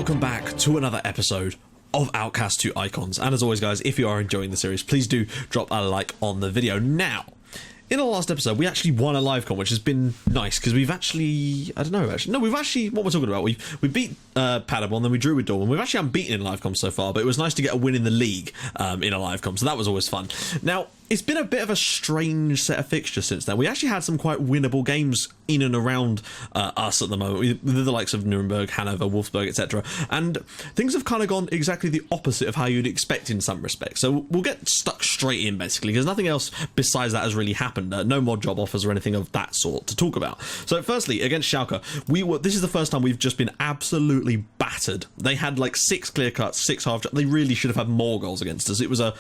welcome back to another episode of Outcasts 2 Icons. And as always, guys, if you are enjoying the series, please do drop a like on the video. Now, in the last episode, we actually won a live con, which has been nice, because we've actually, what we're talking about, we beat Paderborn, then we drew with Dortmund. We've actually unbeaten in live com so far, but it was nice to get a win in the league in a live com, so that was always fun. Now, it's been a bit of a strange set of fixtures since then. We actually had some quite winnable games in and around us at the moment, with the likes of Nuremberg, Hanover, Wolfsburg, etc. And things have kind of gone exactly the opposite of how you'd expect in some respects. So we'll get stuck straight in, basically, because nothing else besides that has really happened. No more job offers or anything of that sort to talk about. So firstly, against Schalke, this is the first time we've just been absolutely battered. They had like 6 clear cuts, 6 half. They really should have had more goals against us. It was a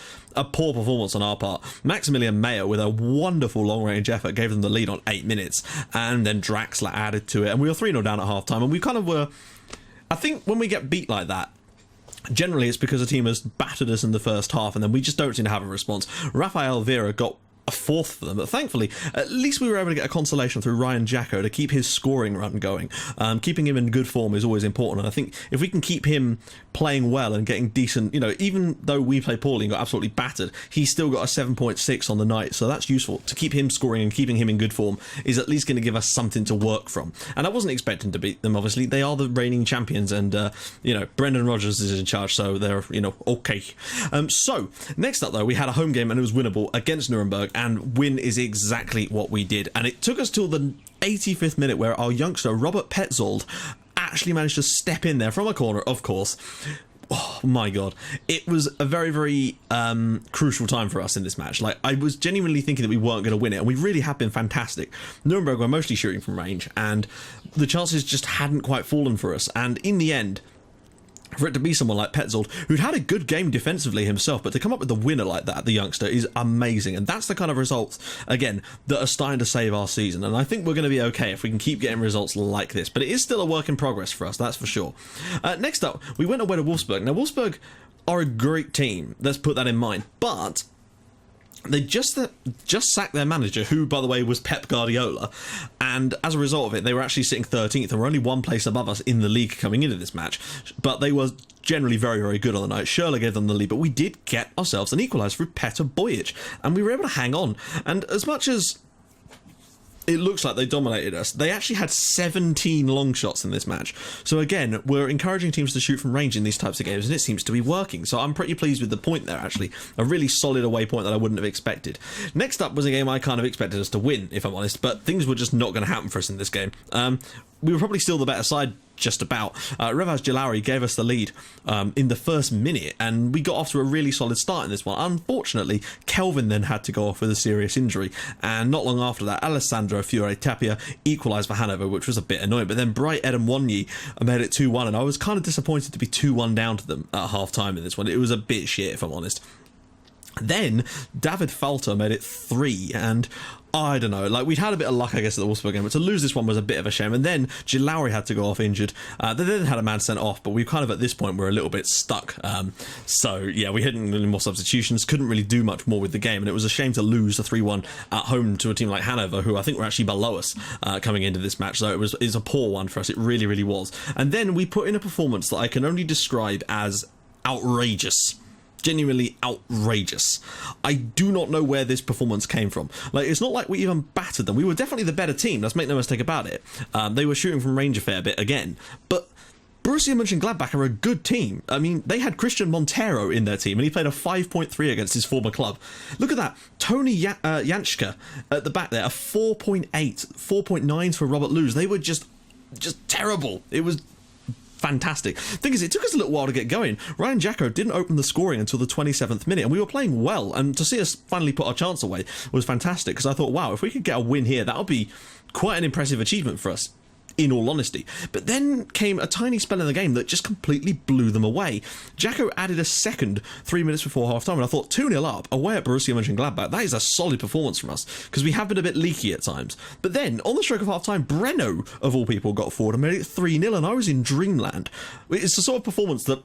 poor performance on our part. Maximilian Mayer, with a wonderful long-range effort, gave them the lead on 8 minutes, and then Draxler added to it, and we were 3-0 down at half-time, and we kind of were... I think when we get beat like that, generally it's because the team has battered us in the first half, and then we just don't seem to have a response. Rafael Vera got a 4th for them, but thankfully at least we were able to get a consolation through Ryan Jacko to keep his scoring run going. Keeping him in good form is always important, and I think if we can keep him playing well and getting decent, even though we played poorly and got absolutely battered, he's still got a 7.6 on the night, so that's useful. To keep him scoring and keeping him in good form is at least going to give us something to work from. And I wasn't expecting to beat them, obviously. They are the reigning champions, and Brendan Rodgers is in charge, so they're okay. So next up, though, we had a home game, and it was winnable against Nuremberg, and win is exactly what we did. And it took us till the 85th minute where our youngster Robert Petzold actually managed to step in there from a corner, of course. Oh my god, it was a very, very crucial time for us in this match. Like, I was genuinely thinking that we weren't going to win it, and we really have been fantastic. Nuremberg were mostly shooting from range, and the chances just hadn't quite fallen for us. And in the end, for it to be someone like Petzold, who'd had a good game defensively himself, but to come up with a winner like that, the youngster, is amazing. And that's the kind of results, again, that are starting to save our season. And I think we're going to be okay if we can keep getting results like this. But it is still a work in progress for us, that's for sure. Next up, we went away to Wolfsburg. Now, Wolfsburg are a great team, let's put that in mind. But they just sacked their manager, who, by the way, was Pep Guardiola, and as a result of it, they were actually sitting 13th and were only one place above us in the league coming into this match. But they were generally very, very good on the night. Schürrle gave them the lead, but we did get ourselves an equaliser through Petr Bojic, and we were able to hang on. And as much as it looks like they dominated us, they actually had 17 long shots in this match. So again, we're encouraging teams to shoot from range in these types of games, and it seems to be working. So I'm pretty pleased with the point there, actually. A really solid away point that I wouldn't have expected. Next up was a game I kind of expected us to win, if I'm honest, but things were just not going to happen for us in this game. We were probably still the better side, just about. Revaz Jalauri gave us the lead in the first minute, and we got off to a really solid start in this one. Unfortunately, Kelvin then had to go off with a serious injury, and not long after that, Alessandro Fiore Tapia equalised for Hanover, which was a bit annoying. But then Bright Edemwonyi made it 2-1, and I was kind of disappointed to be 2-1 down to them at half-time in this one. It was a bit shit, if I'm honest. Then David Falter made it 3, and I don't know, like, we'd had a bit of luck, I guess, at the Wolfsburg game, but to lose this one was a bit of a shame. And then Jalauri had to go off injured. They then had a man sent off, but we kind of, at this point, were a little bit stuck. So yeah, we hadn't really more substitutions, couldn't really do much more with the game, and it was a shame to lose the 3-1 at home to a team like Hanover, who I think were actually below us coming into this match. So it was a poor one for us, it really, really was. And then we put in a performance that I can only describe as outrageous. Genuinely outrageous. I do not know where this performance came from. Like, it's not like we even battered them. We were definitely the better team, let's make no mistake about it. They were shooting from range a fair bit again, but Borussia Mönchengladbach are a good team. I mean, they had Christian Montero in their team, and he played a 5.3 against his former club. Look at that. Tony Janschke at the back there, a 4.8, 4.9s for Robert Luz. They were just terrible. It was fantastic. Thing is, it took us a little while to get going. Ryan Jacko didn't open the scoring until the 27th minute, and we were playing well, and to see us finally put our chance away was fantastic, because I thought, wow, if we could get a win here, that would be quite an impressive achievement for us, in all honesty. But then came a tiny spell in the game that just completely blew them away. Jacko added a second 3 minutes before half-time, and I thought, 2-0 up, away at Borussia Mönchengladbach, that is a solid performance from us, because we have been a bit leaky at times. But then, on the stroke of half-time, Breno, of all people, got forward and made it 3-0, and I was in dreamland. It's the sort of performance that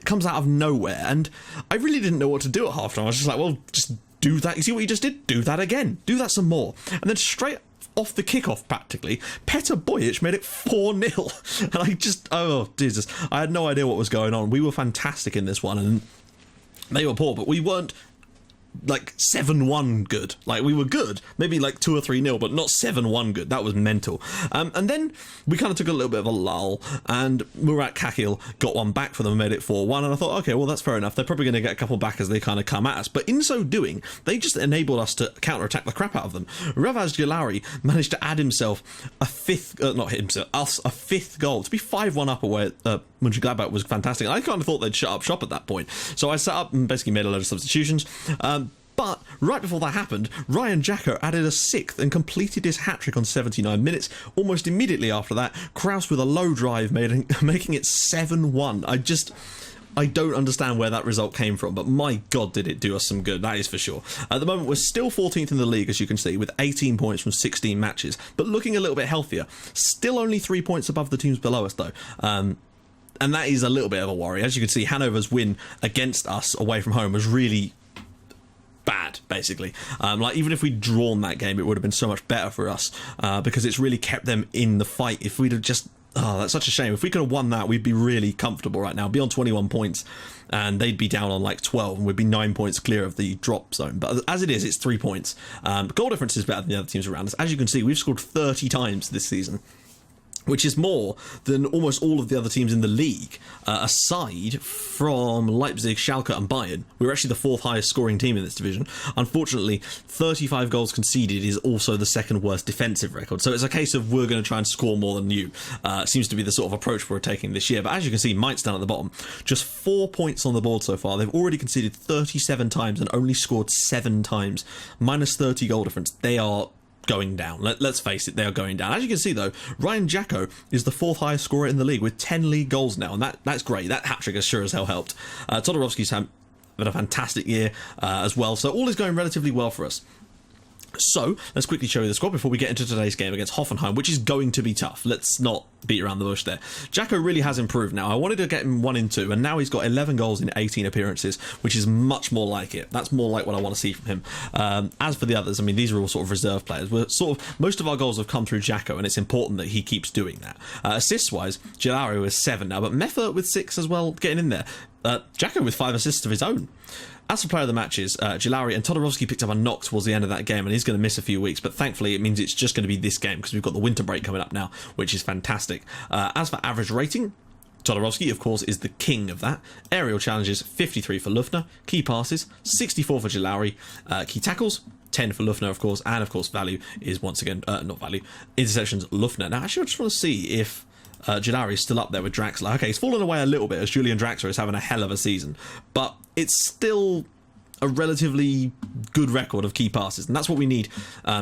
comes out of nowhere, and I really didn't know what to do at half-time. I was just like, well, just do that. You see what you just did? Do that again. Do that some more. And then straight off the kickoff practically, Petr Bojic made it 4-0. And I just, oh, Jesus, I had no idea what was going on. We were fantastic in this one, and they were poor, but we weren't like 7-1 good. Like, we were good, maybe like 2 or 3-0, but not 7-1 good. That was mental. And then we kind of took a little bit of a lull, and Murat Kakil got one back for them and made it 4-1, and I thought, okay, well, that's fair enough. They're probably going to get a couple back as they kind of come at us, but in so doing, they just enabled us to counter-attack the crap out of them. Ravaz Jalari managed to add himself a fifth goal to be 5-1 up away at Mönchengladbach. Was fantastic. I kind of thought they'd shut up shop at that point, so I sat up and basically made a load of substitutions. But right before that happened, Ryan Jacko added a 6th and completed his hat-trick on 79 minutes. Almost immediately after that, Kraus with a low drive making it 7-1. I don't understand where that result came from, but my God, did it do us some good, that is for sure. At the moment, we're still 14th in the league, as you can see, with 18 points from 16 matches, but looking a little bit healthier. Still only 3 points above the teams below us, though. And that is a little bit of a worry. As you can see, Hanover's win against us away from home was really bad, basically. Like, even if we'd drawn that game, it would have been so much better for us, because it's really kept them in the fight. If we'd have just... Oh, that's such a shame. If we could have won that, we'd be really comfortable right now. Be on 21 points, and they'd be down on like 12, and we'd be 9 points clear of the drop zone. But as it is, it's 3 points. Goal difference is better than the other teams around us. As you can see, we've scored 30 times this season, which is more than almost all of the other teams in the league, aside from Leipzig, Schalke and Bayern. We're actually the 4th highest scoring team in this division. Unfortunately, 35 goals conceded is also the 2nd worst defensive record, so it's a case of we're going to try and score more than you. Seems to be the sort of approach we're taking this year, but as you can see, Mainz down at the bottom, just 4 points on the board so far. They've already conceded 37 times and only scored 7 times, minus 30 goal difference. They are going down. Let's face it, they are going down. As you can see, though, Ryan Jacko is the 4th highest scorer in the league with 10 league goals now, and that's great. That hat-trick has sure as hell helped. Todorovsky's had a fantastic year as well, so all is going relatively well for us. So, let's quickly show you the squad before we get into today's game against Hoffenheim, which is going to be tough. Let's not beat around the bush there. Jacko really has improved now. I wanted to get him 1 in 2, and now he's got 11 goals in 18 appearances, which is much more like it. That's more like what I want to see from him. As for the others, I mean, these are all sort of reserve players. Most of our goals have come through Jacko, and it's important that he keeps doing that. Assists-wise, Gelario is 7 now, but Meffer with 6 as well, getting in there. Jacko with 5 assists of his own. As for player of the matches, Gilari and Todorovsky picked up a knock towards the end of that game, and he's going to miss a few weeks, but thankfully it means it's just going to be this game because we've got the winter break coming up now, which is fantastic. As for average rating, Todorovsky, of course, is the king of that. Aerial challenges, 53 for Lufner. Key passes, 64 for Gilari. Key tackles, 10 for Lufner, of course, and of course value is once again, not value, interceptions Lufner. Now actually I just want to see if Gilari is still up there with Draxler. Okay, he's fallen away a little bit as Julian Draxler is having a hell of a season, but it's still a relatively good record of key passes, and that's what we need.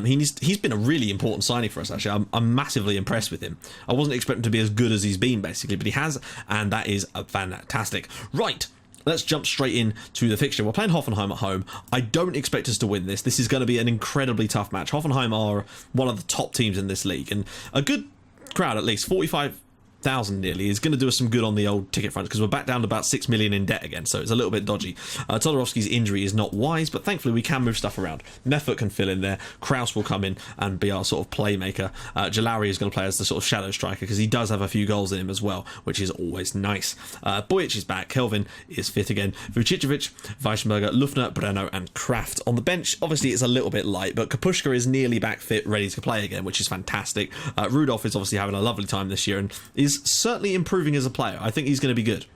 He's been a really important signing for us, actually. I'm massively impressed with him. I wasn't expecting to be as good as he's been, basically, but he has, and that is fantastic. Right, let's jump straight in to the fixture. We're playing Hoffenheim at home. I don't expect us to win this. This is going to be an incredibly tough match. Hoffenheim are one of the top teams in this league, and a good crowd, at least 45,000 nearly, is going to do us some good on the old ticket front because we're back down to about 6 million in debt again, so it's a little bit dodgy. Todorovsky's injury is not wise, but thankfully we can move stuff around. Meffert can fill in there. Kraus will come in and be our sort of playmaker. Jalari is going to play as the sort of shadow striker because he does have a few goals in him as well, which is always nice. Bojic is back. Kelvin is fit again. Vucicevic, Weissenberger, Lufner, Breno and Kraft. On the bench, obviously it's a little bit light, but Kapushka is nearly back fit, ready to play again, which is fantastic. Rudolph is obviously having a lovely time this year and is certainly improving as a player. I think he's going to be good.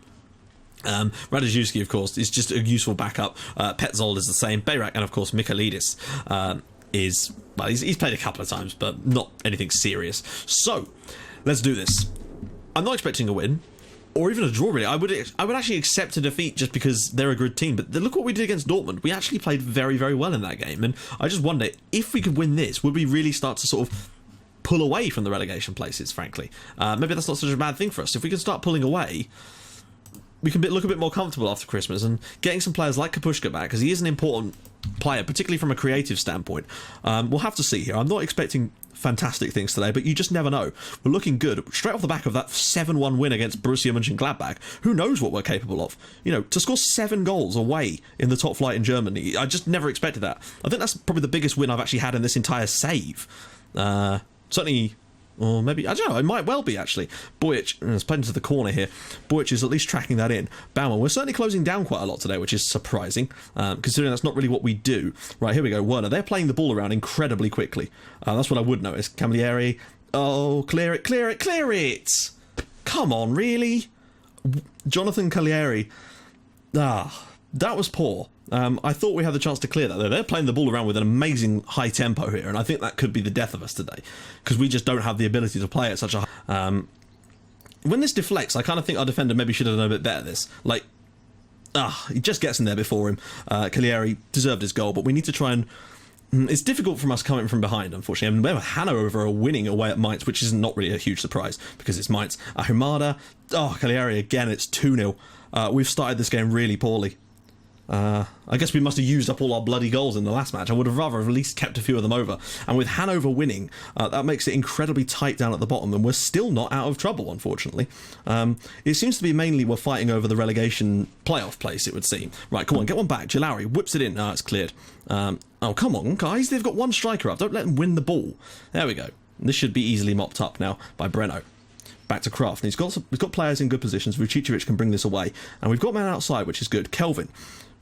Radajewski, of course, is just a useful backup. Petzold is the same. Bayrak and, of course, Michaelidis he's played a couple of times, but not anything serious. So, let's do this. I'm not expecting a win, or even a draw, really. I would actually accept a defeat just because they're a good team, but look what we did against Dortmund. We actually played very, very well in that game, and I just wonder, if we could win this, would we really start to sort of pull away from the relegation places, frankly? Maybe that's not such a bad thing for us. If we can start pulling away, we can look a bit more comfortable after Christmas, and getting some players like Kapushka back, because he is an important player, particularly from a creative standpoint. We'll have to see here. I'm not expecting fantastic things today, but you just never know. We're looking good. Straight off the back of that 7-1 win against Borussia Mönchengladbach, who knows what we're capable of? You know, to score 7 goals away in the top flight in Germany, I just never expected that. I think that's probably the biggest win I've actually had in this entire save. Certainly, or maybe, I don't know, it might well be actually. Bojic has played into the corner here. Bojic is at least tracking that in. Baumann, we're certainly closing down quite a lot today, which is surprising, considering that's not really what we do. Right, here we go. Werner, they're playing the ball around incredibly quickly. That's what I would notice. Camilleri, oh, clear it, clear it, clear it! Come on, really? Jonathan Cagliari. That was poor. I thought we had the chance to clear that, though. They're playing the ball around with an amazing high tempo here, and I think that could be the death of us today, because we just don't have the ability to play at such a high... when this deflects, I kind of think our defender maybe should have done a bit better this. Like, he just gets in there before him. Cagliari deserved his goal, but we need to try and... It's difficult from us coming from behind, unfortunately. I mean, Hanover are winning away at Mainz, which is not really a huge surprise, because it's Mainz. Ahumada, Cagliari again, it's 2-0. We've started this game really poorly. I guess we must have used up all our bloody goals in the last match. I would have rather have at least kept a few of them over. And with Hanover winning, that makes it incredibly tight down at the bottom, and we're still not out of trouble, unfortunately. It seems to be mainly we're fighting over the relegation playoff place, it would seem. Right, come on, get one back. Jalauri whips it in. It's cleared. Oh, come on, guys. They've got one striker up. Don't let them win the ball. There we go. This should be easily mopped up now by Breno. Back to Kraft. And we've got players in good positions. Vucicevic can bring this away. And we've got man outside, which is good. Kelvin.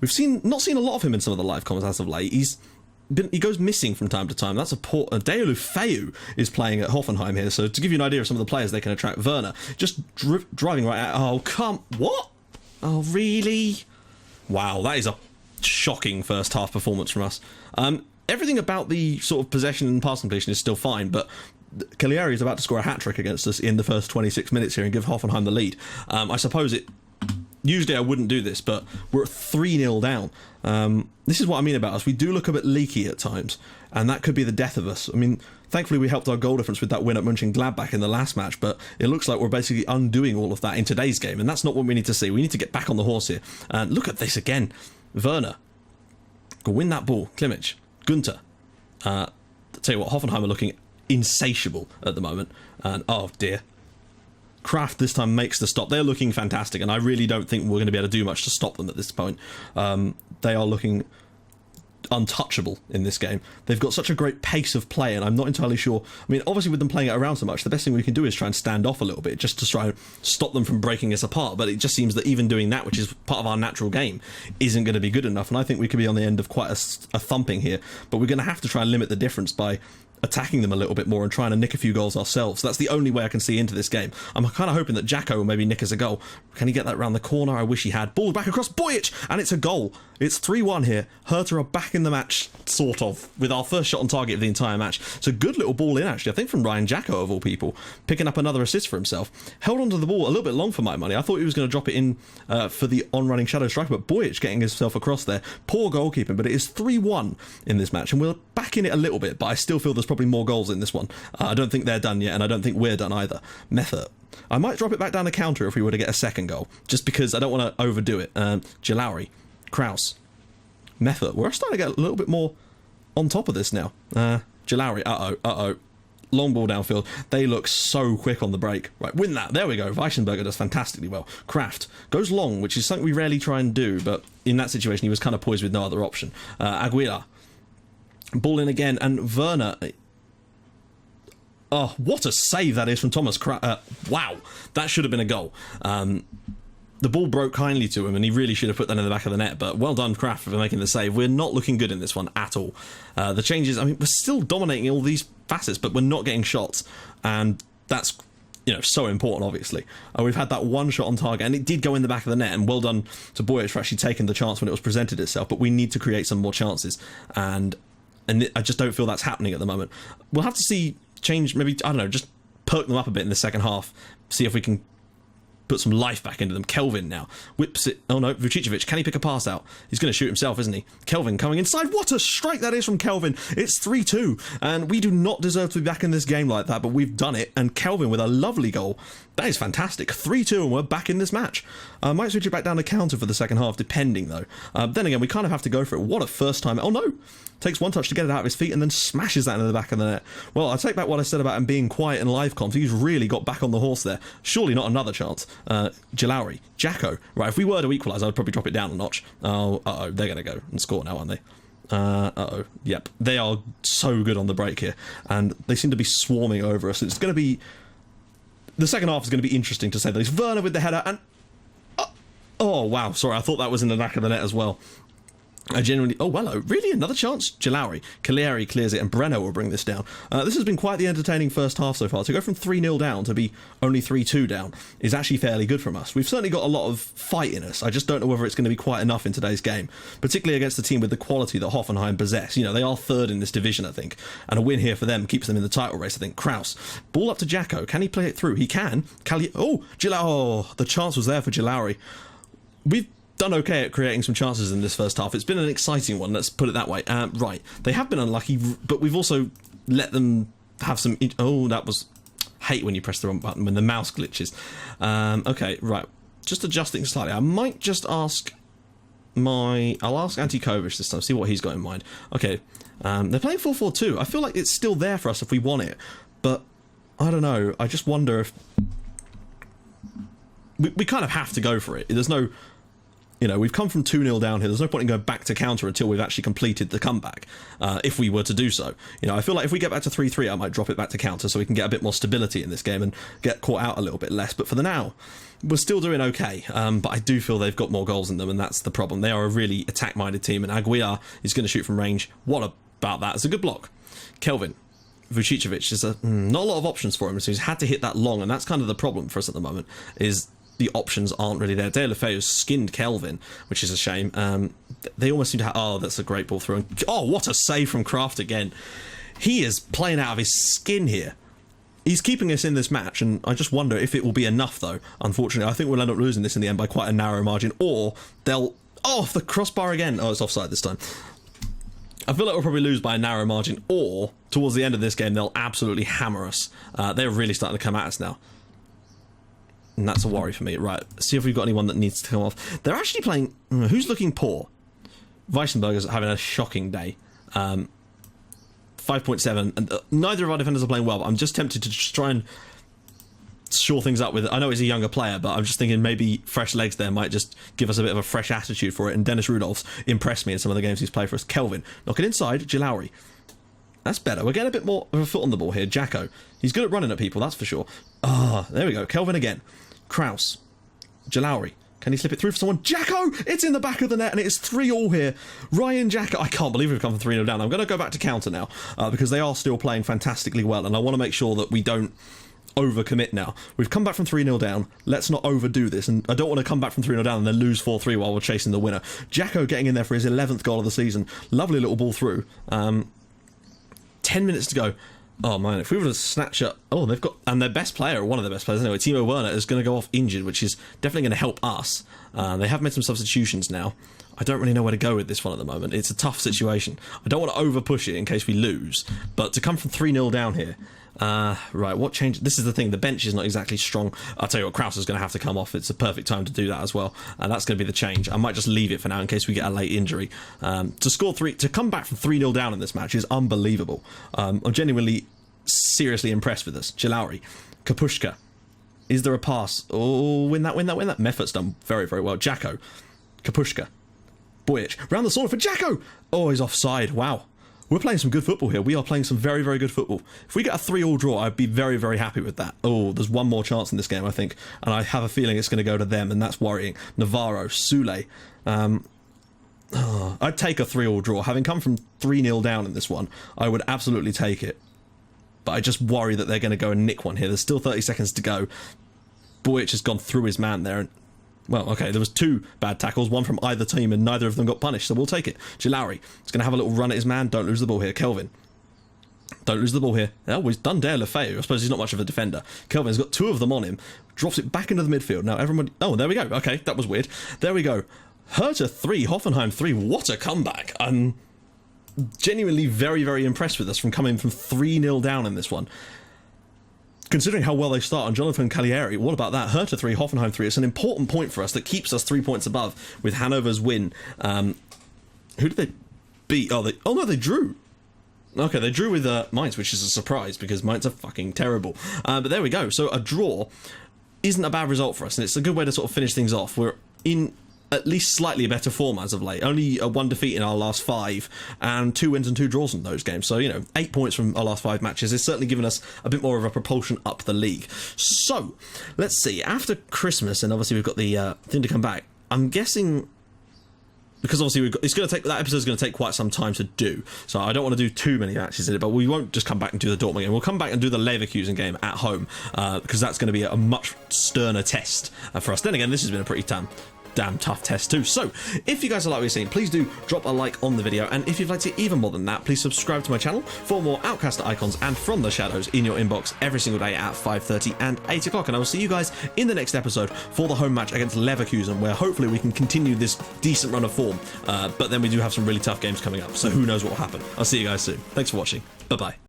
We've not seen a lot of him in some of the live comments as of late. He goes missing from time to time. That's a poor... Deulofeu is playing at Hoffenheim here. So to give you an idea of some of the players they can attract, Werner just driving right out. Oh, what? Oh, really? Wow, that is a shocking first half performance from us. Everything about the sort of possession and pass completion is still fine, but Cagliari is about to score a hat-trick against us in the first 26 minutes here and give Hoffenheim the lead. I suppose it... Usually I wouldn't do this, but we're 3-0 down. This is what I mean about us. We do look a bit leaky at times, and that could be the death of us. I mean, thankfully we helped our goal difference with that win at Mönchengladbach in the last match, but it looks like we're basically undoing all of that in today's game, and that's not what we need to see. We need to get back on the horse here. And look at this again. Werner. Go win that ball. Kimmich. Gunter. Tell you what, Hoffenheim are looking insatiable at the moment. And, oh dear. Kraft this time makes the stop. They're looking fantastic, and I really don't think we're going to be able to do much to stop them at this point. They are looking untouchable in this game. They've got such a great pace of play, and I'm not entirely sure. I mean, obviously with them playing it around so much, the best thing we can do is try and stand off a little bit, just to try and stop them from breaking us apart. But it just seems that even doing that, which is part of our natural game, isn't going to be good enough. And I think we could be on the end of quite a thumping here. But we're going to have to try and limit the difference by attacking them a little bit more and trying to nick a few goals ourselves. That's the only way I can see into this game. I'm kind of hoping that Jacko will maybe nick us a goal. Can he get that round the corner? I wish he had. Ball back across Bojic, and it's a goal. It's 3-1 here. Hertha are back in the match, sort of, with our first shot on target of the entire match. It's a good little ball in, actually. I think from Ryan Jacko, of all people, picking up another assist for himself. Held onto the ball a little bit long for my money. I thought he was going to drop it in for the on-running shadow striker, but Bojic getting himself across there. Poor goalkeeping, but it is 3-1 in this match, and we're back in it a little bit, but I still feel there's probably more goals in this one. I don't think they're done yet, and I don't think we're done either. Method. I might drop it back down the counter if we were to get a second goal, just because I don't want to overdo it. Jalauri. Kraus. Method. We're starting to get a little bit more on top of this now. Jalauri. Long ball downfield. They look so quick on the break. Right, win that. There we go. Weissenberger does fantastically well. Kraft goes long, which is something we rarely try and do, but in that situation he was kind of poised with no other option. Aguilar. Ball in again, and Werner... Oh, what a save that is from Thomas wow, that should have been a goal. The ball broke kindly to him, and he really should have put that in the back of the net, but well done, Kraft, for making the save. We're not looking good in this one at all. The changes, I mean, we're still dominating all these facets, but we're not getting shots, and that's, so important, obviously. We've had that one shot on target, and it did go in the back of the net, and well done to Bojic for actually taking the chance when it was presented itself, but we need to create some more chances, and I just don't feel that's happening at the moment. We'll have to see change, maybe, I don't know, just perk them up a bit in the second half, see if we can put some life back into them. Kelvin now whips it. Oh no, Vucicevic, can he pick a pass out? He's going to shoot himself, isn't he? Kelvin coming inside. What a strike that is from Kelvin. It's 3-2, and we do not deserve to be back in this game like that, but we've done it, and Kelvin with a lovely goal. That is fantastic. 3-2, and we're back in this match. Might switch it back down to counter for the second half, depending though. Then again, we kind of have to go for it. What a first time. Oh no! Takes one touch to get it out of his feet and then smashes that into the back of the net. Well, I take back what I said about him being quiet in live comms. He's really got back on the horse there. Surely not another chance. Jalauri. Jacko. Right, if we were to equalise, I would probably drop it down a notch. Oh, they're going to go and score now, aren't they? Uh-oh. Yep. They are so good on the break here. And they seem to be swarming over us. It's going to be... The second half is going to be interesting, to say the least. Werner with the header, and... Oh, wow. Sorry, I thought that was in the back of the net as well. I genuinely... Oh, well, really? Another chance? Jalauri. Cagliari clears it, and Breno will bring this down. This has been quite the entertaining first half so far. To go from 3-0 down to be only 3-2 down is actually fairly good from us. We've certainly got a lot of fight in us. I just don't know whether it's going to be quite enough in today's game, particularly against a team with the quality that Hoffenheim possess. You know, they are third in this division, I think, and a win here for them keeps them in the title race, I think. Kraus. Ball up to Jacko. Can he play it through? He can. Oh, the chance was there for Jalauri. We've done okay at creating some chances in this first half. It's been an exciting one, let's put it that way. Right, they have been unlucky, but we've also let them have some... Oh, that was... Hate when you press the wrong button, when the mouse glitches. Okay, right. Just adjusting slightly. I might just ask I'll ask Ante Kovic this time, see what he's got in mind. Okay, they're playing 4-4-2. I feel like it's still there for us if we want it, but I don't know. I just wonder if... We kind of have to go for it. There's no... You know, we've come from 2-0 down here. There's no point in going back to counter until we've actually completed the comeback, if we were to do so. You know, I feel like if we get back to 3-3, I might drop it back to counter so we can get a bit more stability in this game and get caught out a little bit less. But for the now, we're still doing okay. But I do feel they've got more goals in them, and that's the problem. They are a really attack-minded team, and Aguiar is going to shoot from range. What about that? It's a good block. Kelvin. Vucicevic, is not a lot of options for him, so he's had to hit that long, and that's kind of the problem for us at the moment, is... The options aren't really there. De La Feu skinned Kelvin, which is a shame. They almost seem to have... Oh, that's a great ball through. And, oh, what a save from Kraft again. He is playing out of his skin here. He's keeping us in this match, and I just wonder if it will be enough, though. Unfortunately, I think we'll end up losing this in the end by quite a narrow margin, or they'll... Oh, off the crossbar again. Oh, it's offside this time. I feel like we'll probably lose by a narrow margin, or towards the end of this game, they'll absolutely hammer us. They're really starting to come at us now. And that's a worry for me. Right, see if we've got anyone that needs to come off. They're actually playing... Who's looking poor? Weissenberger's having a shocking day. 5.7. And neither of our defenders are playing well, but I'm just tempted to just try and shore things up with it. I know he's a younger player, but I'm just thinking maybe fresh legs there might just give us a bit of a fresh attitude for it. And Dennis Rudolph's impressed me in some of the games he's played for us. Kelvin. Knock it inside. Jalauri. That's better. We're getting a bit more of a foot on the ball here. Jacko. He's good at running at people, that's for sure. Ah, there we go. Kelvin again. Kraus. Jalauri. Can he slip it through for someone? Jacko! It's in the back of the net, and it is 3-3 here. Ryan Jacko. I can't believe we've come from 3-0 down. I'm going to go back to counter now, because they are still playing fantastically well, and I want to make sure that we don't overcommit now. We've come back from 3-0 down. Let's not overdo this, and I don't want to come back from 3-0 down and then lose 4-3 while we're chasing the winner. Jacko getting in there for his 11th goal of the season. Lovely little ball through. 10 minutes to go. Oh man, if we were to snatch up... Oh, they've got... And their best player, or one of their best players anyway, Timo Werner, is going to go off injured, which is definitely going to help us. They have made some substitutions now. I don't really know where to go with this one at the moment. It's a tough situation. I don't want to over-push it in case we lose, but to come from 3-0 down here... right, what change? This is the thing, the bench is not exactly strong. I'll tell you what, Kraus is going to have to come off. It's a perfect time to do that as well, and that's going to be the change. I might just leave it for now in case we get a late injury. To come back from 3-0 down in this match is unbelievable. I'm genuinely seriously impressed with us. Jalauri, Kapushka, is there a pass? Oh, win that. Meffert's done very, very well. Jacko, Kapushka, Bojic, round the corner for Jacko. Oh, he's offside. Wow. We're playing some good football here. We are playing some very, very good football. If we get a 3-3 draw, I'd be very, very happy with that. Oh, there's one more chance in this game, I think. And I have a feeling it's going to go to them, and that's worrying. Navarro, Sule. I'd take a 3-3 draw. Having come from 3-0 down in this one, I would absolutely take it. But I just worry that they're going to go and nick one here. There's still 30 seconds to go. Bojic has gone through his man there. And, well, okay, there was 2 bad tackles, one from either team, and neither of them got punished, so we'll take it. Jalauri is going to have a little run at his man. Don't lose the ball here. Kelvin. Don't lose the ball here. Oh, he's done De La Feu. I suppose he's not much of a defender. Kelvin's got 2 of them on him. Drops it back into the midfield. Now, everyone... Oh, there we go. Okay, that was weird. There we go. Hertha 3, Hoffenheim 3. What a comeback. I'm genuinely very, very impressed with us from coming from 3-0 down in this one. Considering how well they start on Jonathan Cagliari, what about that? Hertha 3, Hoffenheim 3. It's an important point for us that keeps us 3 points above with Hanover's win. Who did they beat? Oh no, they drew. Okay, they drew with Mainz, which is a surprise because Mainz are fucking terrible. But there we go. So a draw isn't a bad result for us, and it's a good way to sort of finish things off. We're in at least slightly better form as of late. Only one defeat in our last 5 and 2 wins and 2 draws in those games. So, 8 points from our last 5 matches is certainly given us a bit more of a propulsion up the league. So, let's see. After Christmas, and obviously we've got the thing to come back, I'm guessing, because obviously that episode's going to take quite some time to do, so I don't want to do too many matches in it, but we won't just come back and do the Dortmund game. We'll come back and do the Leverkusen game at home, because that's going to be a much sterner test for us. Then again, this has been a pretty damn tough test too. So if you guys like what you're seeing, please do drop a like on the video, and if you'd like to see even more than that, please subscribe to my channel for more Outcast icons and From the Shadows in your inbox every single day at 5:30 and 8 o'clock. And I will see you guys in the next episode for the home match against Leverkusen, where hopefully we can continue this decent run of form, but then we do have some really tough games coming up, so who knows what will happen. I'll see you guys soon. Thanks for watching. Bye bye.